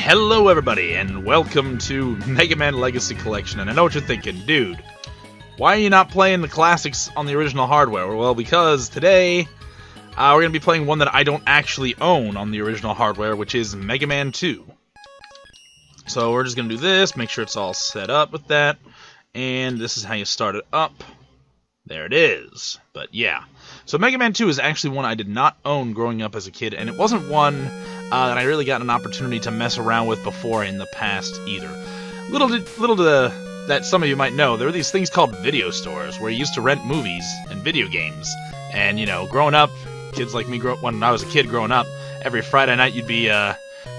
Hello everybody, and welcome to Mega Man Legacy Collection. And I know what you're thinking, dude, why are you not playing the classics on the original hardware? Well, because today we're going to be playing one that I don't actually own on the original hardware, which is Mega Man 2. So we're just going to do this, make sure it's all set up with that, and this is how you start it up. There it is. But yeah, so Mega Man 2 is actually one I did not own growing up as a kid, and it wasn't one that I really got an opportunity to mess around with before in the past either. Little that some of you might know, there were these things called video stores where you used to rent movies and video games. And you know, growing up, kids like me, when I was a kid growing up, every Friday night you'd be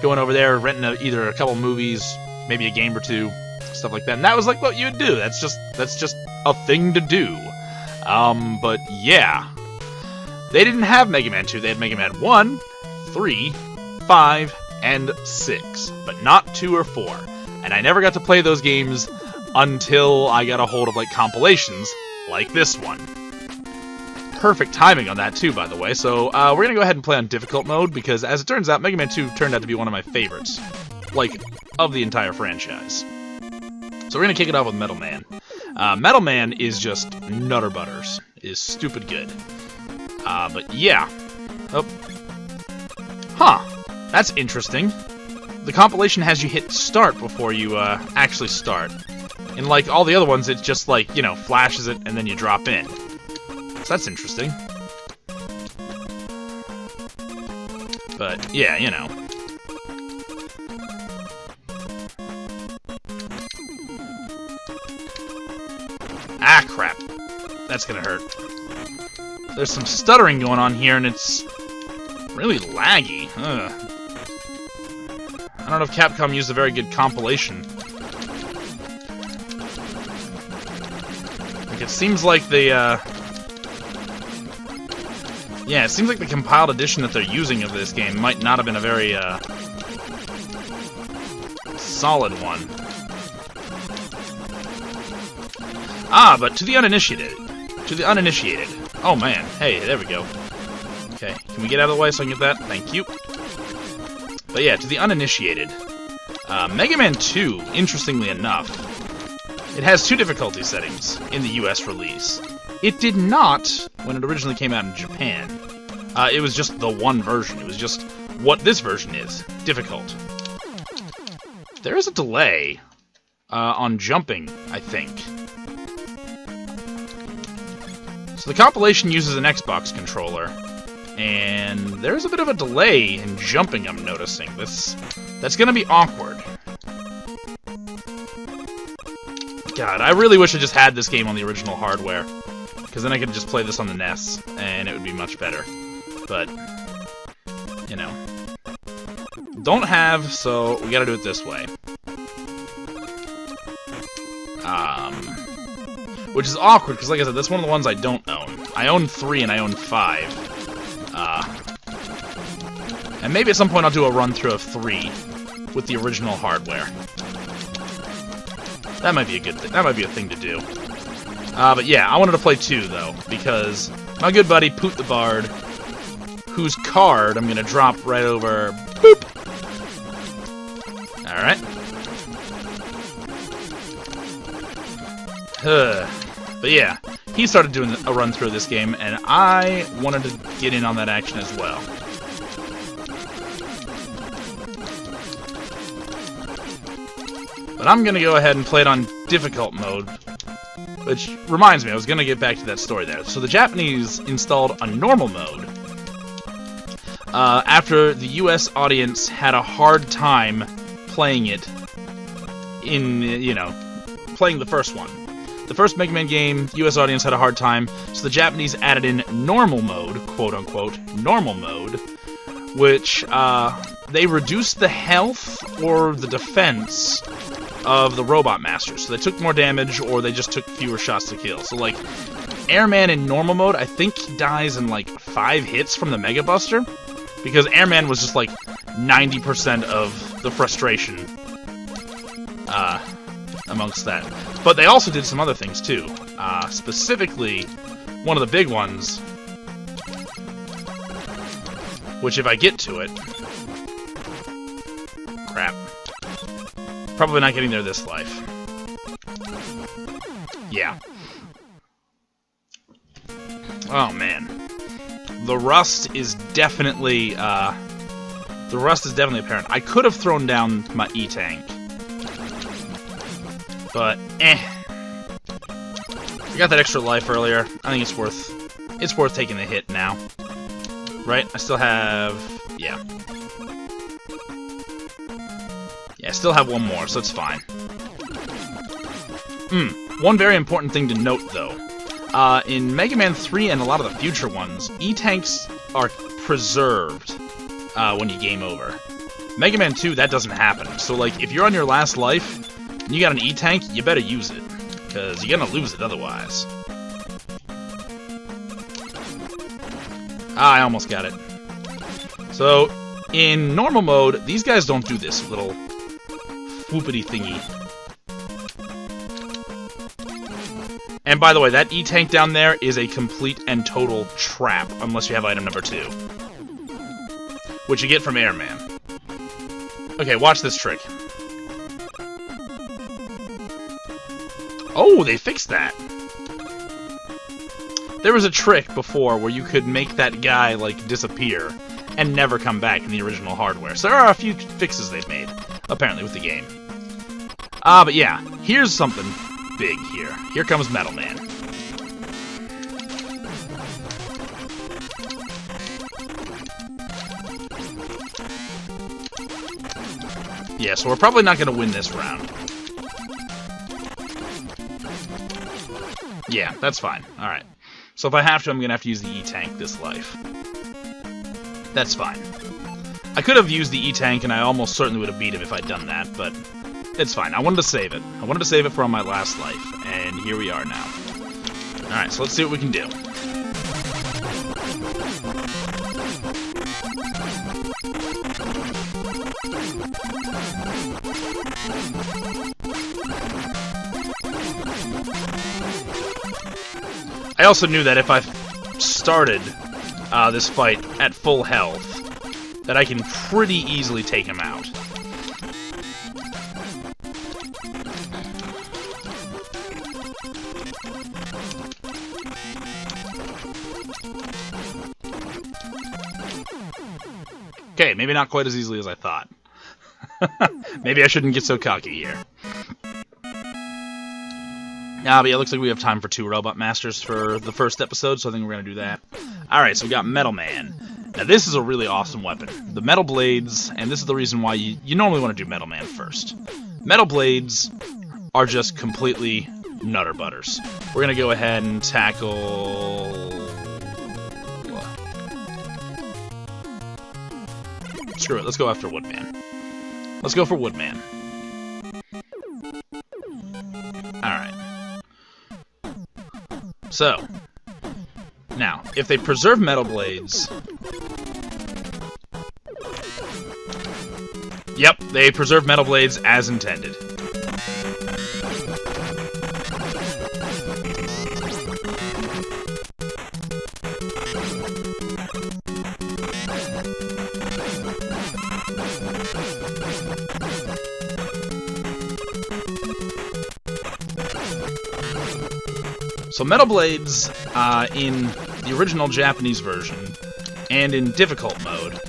going over there renting either a couple movies, maybe a game or two, stuff like that. And that was like what you would do. That's just a thing to do. But yeah, they didn't have Mega Man 2. They had Mega Man 1, 3, 5, and 6, but not 2 or 4. And I never got to play those games until I got a hold of like compilations like this one. Perfect timing on that too, by the way. So we're gonna go ahead and play on difficult mode because, as it turns out, Mega Man 2 turned out to be one of my favorites, like, of the entire franchise. So we're gonna kick it off with Metal Man. Metal Man is just nutter butters. Is stupid good. But yeah. Oh. Huh. That's interesting. The compilation has you hit start before you actually start. And like all the other ones, it's just like, you know, flashes it and then you drop in. So that's interesting. But yeah, you know. Ah, crap. That's gonna hurt. There's some stuttering going on here, and it's really laggy. Ugh. I don't know if Capcom used a very good compilation. Like, it seems like the, yeah, it seems like the compiled edition that they're using of this game might not have been a very, solid one. Ah, but to the uninitiated. Oh man, hey, there we go. Okay, can we get out of the way so I can get that? Thank you. But yeah, to the uninitiated, Mega Man 2, interestingly enough, it has 2 difficulty settings in the US release. It did not when it originally came out in Japan. It was just the one version. It was just what this version is, difficult. There is a delay on jumping, I think. So the compilation uses an Xbox controller, and there's a bit of a delay in jumping, I'm noticing. That's gonna be awkward. God, I really wish I just had this game on the original hardware, because then I could just play this on the NES, and it would be much better. But, you know. Don't have, so we gotta do it this way. Which is awkward, because like I said, that's one of the ones I don't own. I own 3 and I own 5. And maybe at some point I'll do a run-through of 3 with the original hardware. That might be a good thing. That might be a thing to do. But yeah, I wanted to play 2, though, because my good buddy, Poot the Bard, whose card I'm going to drop right over... Boop! Alright. But yeah, he started doing a run through of this game, and I wanted to get in on that action as well. But I'm gonna go ahead and play it on difficult mode, which reminds me, I was gonna get back to that story there. So the Japanese installed a normal mode after the US audience had a hard time playing it in, you know, playing the first one. The first Mega Man game, US audience had a hard time, so the Japanese added in normal mode, quote-unquote, normal mode, which, they reduced the health or the defense of the Robot Masters. So they took more damage, or they just took fewer shots to kill. So, like, Airman in normal mode, I think he dies in, like, 5 hits from the Mega Buster, because Airman was just, like, 90% of the frustration, amongst that. But they also did some other things, too. Specifically, one of the big ones, which if I get to it... crap. Probably not getting there this life. Yeah. Oh, man. The rust is definitely, apparent. I could have thrown down my E-Tank. But, I got that extra life earlier. I think it's worth taking the hit now. Right? I still have... yeah. Yeah, I still have one more, so it's fine. One very important thing to note, though. In Mega Man 3 and a lot of the future ones, E-Tanks are preserved when you game over. Mega Man 2, that doesn't happen. So, like, if you're on your last life, and you got an E-Tank, you better use it. Because you're gonna lose it otherwise. Ah, I almost got it. So, in normal mode, these guys don't do this little whoopity thingy. And by the way, that E-Tank down there is a complete and total trap, unless you have item number 2. Which you get from Airman. Okay, watch this trick. Oh, they fixed that! There was a trick before where you could make that guy, like, disappear and never come back in the original hardware. So there are a few fixes they've made, apparently, with the game. But yeah, here's something big here. Here comes Metal Man. Yeah, so we're probably not going to win this round. Yeah, that's fine. Alright. So if I have to, I'm going to have to use the E-Tank this life. That's fine. I could have used the E-Tank, and I almost certainly would have beat him if I'd done that, but it's fine. I wanted to save it. I wanted to save it for on my last life, and here we are now. Alright, so let's see what we can do. I also knew that if I started this fight at full health, that I can pretty easily take him out. Okay, maybe not quite as easily as I thought. Maybe I shouldn't get so cocky here. But yeah, it looks like we have time for 2 Robot Masters for the first episode, so I think we're going to do that. Alright, so we got Metal Man. Now this is a really awesome weapon. The Metal Blades, and this is the reason why you normally want to do Metal Man first. Metal Blades are just completely nutter butters. We're going to go ahead and tackle... Screw it, let's go after Woodman. Let's go for Woodman. Alright. So, now, if they preserve Metal Blades... Yep, they preserve Metal Blades as intended. So Metal Blades, in the original Japanese version, and in difficult mode,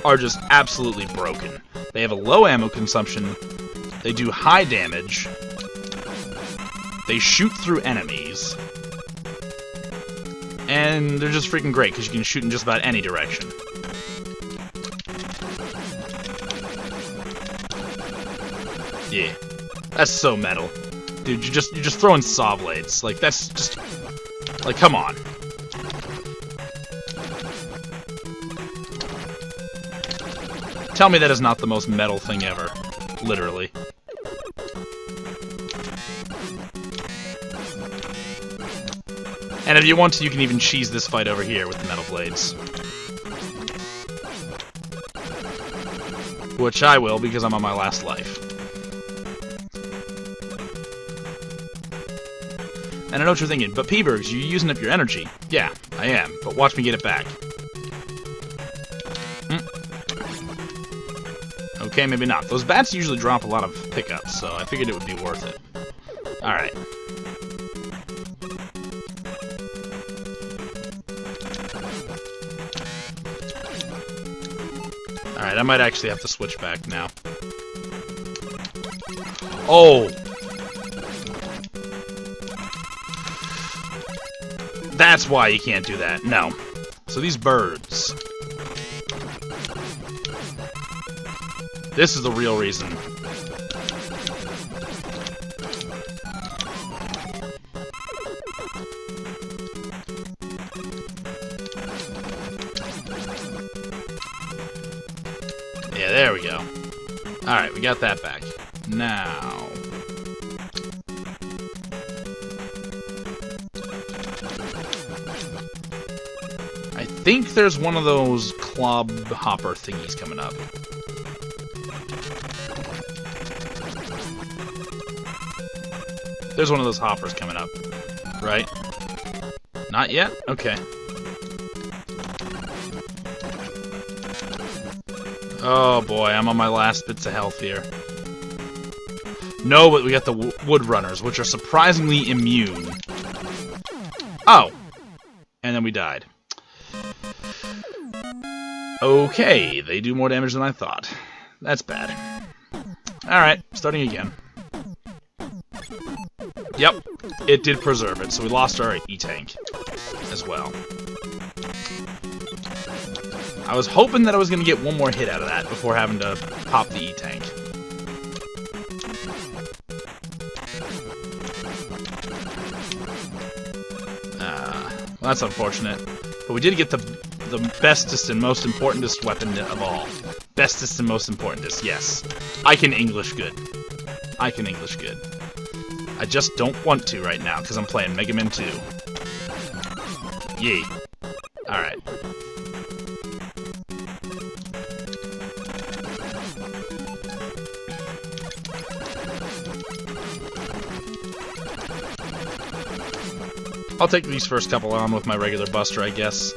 are just absolutely broken. They have a low ammo consumption, they do high damage, they shoot through enemies, and they're just freaking great, because you can shoot in just about any direction. Yeah, that's so metal. Dude, you're just throwing saw blades. Like, that's just... like, come on. Tell me that is not the most metal thing ever. Literally. And if you want to, you can even cheese this fight over here with the Metal Blades. Which I will, because I'm on my last life. And I know what you're thinking, but P-Bergs, you're using up your energy. Yeah, I am, but watch me get it back. Okay, maybe not. Those bats usually drop a lot of pickups, so I figured it would be worth it. Alright. Alright, I might actually have to switch back now. Oh! That's why you can't do that. No. So these birds. This is the real reason. Yeah, there we go. Alright, we got that back. Now... I think there's one of those club hopper thingies coming up. There's one of those hoppers coming up, right? Not yet? Okay. Oh boy, I'm on my last bits of health here. No, but we got the wood runners, which are surprisingly immune. Oh! And then we died. Okay, they do more damage than I thought. That's bad. Alright, starting again. Yep, it did preserve it, so we lost our E-Tank as well. I was hoping that I was going to get one more hit out of that before having to pop the E-Tank. Well, that's unfortunate. But we did get the bestest and most importantest weapon of all. Bestest and most importantest, yes. I can English good. I can English good. I just don't want to right now, because I'm playing Mega Man 2. Yee. Alright. I'll take these first couple on with my regular Buster, I guess.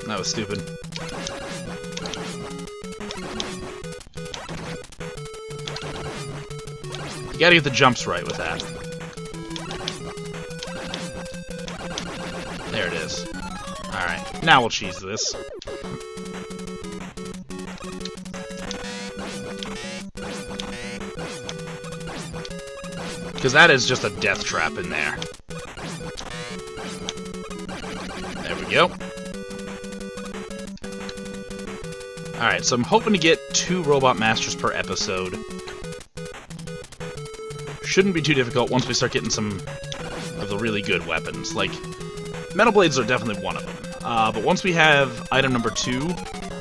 That was stupid. You gotta get the jumps right with that. There it is. Alright, now we'll cheese this. Because that is just a death trap in there. There we go. Alright, so I'm hoping to get 2 Robot Masters per episode. Shouldn't be too difficult once we start getting some of the really good weapons. Like, Metal Blades are definitely one of them. But once we have item number 2,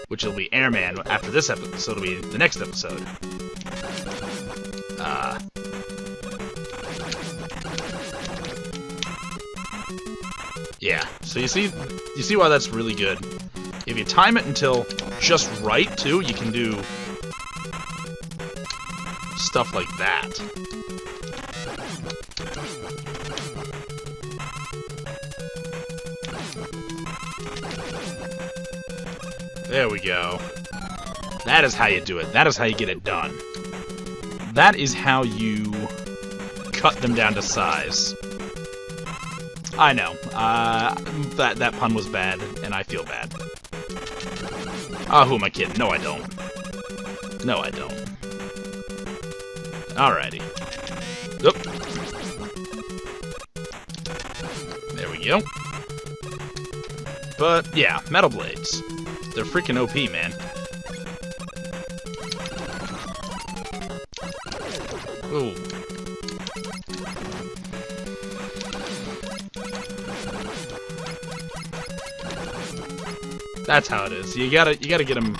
which will be Airman after this episode, so it'll be the next episode. Yeah, so you see why that's really good. If you time it until just right, too, you can do stuff like that. There we go. That is how you do it. That is how you get it done. That is how you cut them down to size. I know. That pun was bad, and I feel bad. Ah, who am I kidding? No, I don't. No, I don't. Alrighty. Oop. There we go. But, yeah, Metal Blades. They're freaking OP, man. Ooh. That's how it is. You gotta get them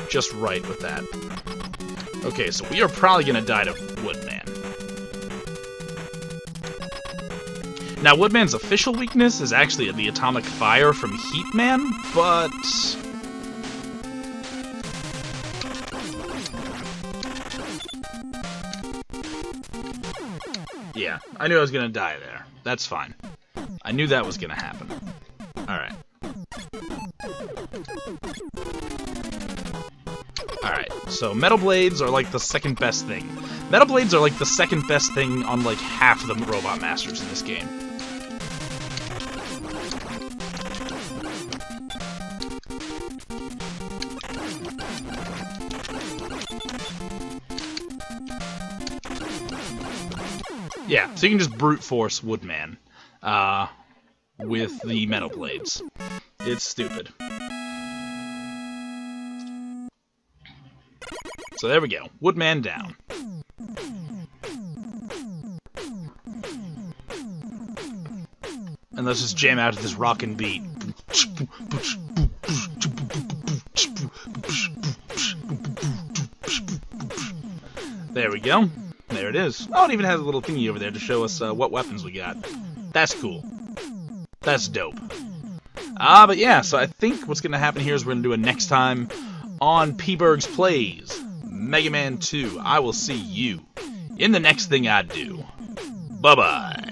just right with that. Okay, so we are probably gonna die to Woodman. Now, Woodman's official weakness is actually the atomic fire from Heatman, but... yeah, I knew I was gonna die there. That's fine. I knew that was gonna happen. Alright. Alright, So metal blades are like the second best thing. Metal blades are like the second best thing on like half the robot masters in this game. Yeah, so you can just brute force Woodman with the metal blades. It's stupid. So there we go. Woodman down. And let's just jam out to this rockin' beat. There we go. There it is. Oh, it even has a little thingy over there to show us what weapons we got. That's cool. That's dope. But yeah, so I think what's going to happen here is we're going to do a next time on P-Berg's Plays Mega Man 2. I will see you in the next thing I do. Bye-bye.